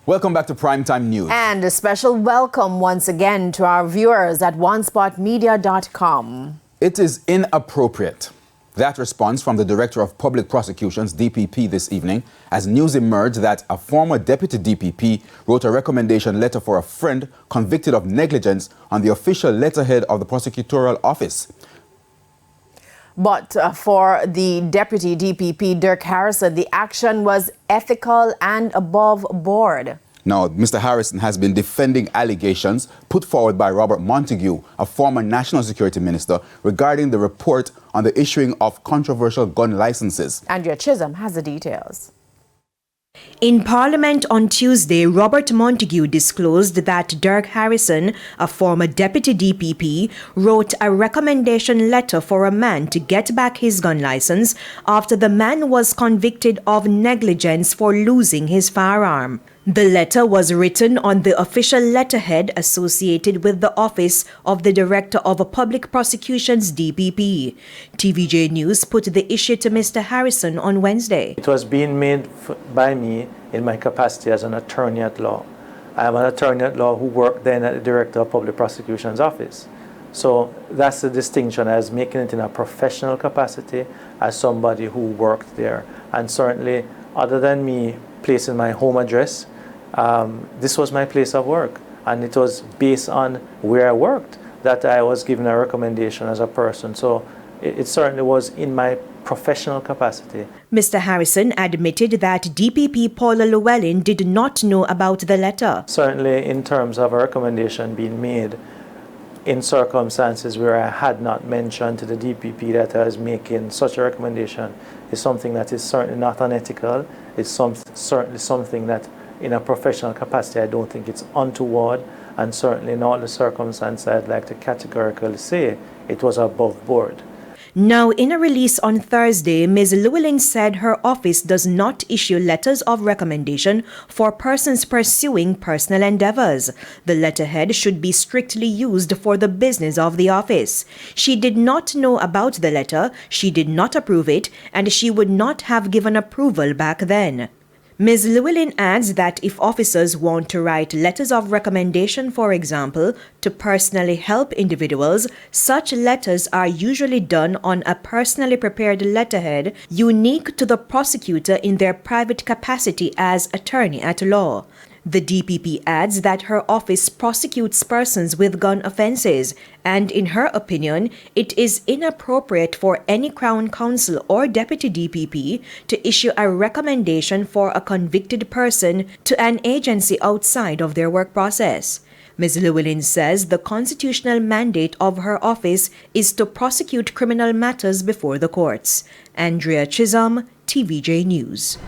Welcome back to Primetime News. And a special welcome once again to our viewers at onespotmedia.com. It is inappropriate. That response from the Director of Public Prosecutions, DPP, this evening, as news emerged that a former Deputy DPP wrote a recommendation letter for a friend convicted of negligence on the official letterhead of the prosecutorial office. But for the Deputy DPP, Dirk Harrison, the action was ethical and above board. Now, Mr. Harrison has been defending allegations put forward by Robert Montague, a former National Security Minister, regarding the report on the issuing of controversial gun licenses. Andrea Chisholm has the details. In Parliament on Tuesday, Robert Montague disclosed that Dirk Harrison, a former Deputy DPP, wrote a recommendation letter for a man to get back his gun license after the man was convicted of negligence for losing his firearm. The letter was written on the official letterhead associated with the Office of the Director of Public Prosecutions, DPP. TVJ News put the issue to Mr. Harrison on Wednesday. It was being made by me in my capacity as an attorney at law. I am an attorney at law who worked then at the Director of Public Prosecutions Office. So that's the distinction, as making it in a professional capacity as somebody who worked there. And certainly, other than me placing my home address, this was my place of work, and it was based on where I worked that I was given a recommendation as a person. So it certainly was in my professional capacity. Mr. Harrison admitted that DPP Paula Llewellyn did not know about the letter. Certainly, in terms of a recommendation being made in circumstances where I had not mentioned to the DPP that I was making such a recommendation, is something that is certainly not unethical. It's certainly something that in a professional capacity I don't think it's untoward, and certainly in all the circumstances I'd like to categorically say it was above board. Now, in a release on Thursday, Ms. Llewellyn said her office does not issue letters of recommendation for persons pursuing personal endeavors. The letterhead should be strictly used for the business of the office. She did not know about the letter, she did not approve it, and she would not have given approval back then. Ms. Llewellyn adds that if officers want to write letters of recommendation, for example, to personally help individuals, such letters are usually done on a personally prepared letterhead unique to the prosecutor in their private capacity as attorney at law. The DPP adds that her office prosecutes persons with gun offenses, and in her opinion, it is inappropriate for any Crown Counsel or Deputy DPP to issue a recommendation for a convicted person to an agency outside of their work process. Ms. Llewellyn says the constitutional mandate of her office is to prosecute criminal matters before the courts. Andrea Chisholm, TVJ News.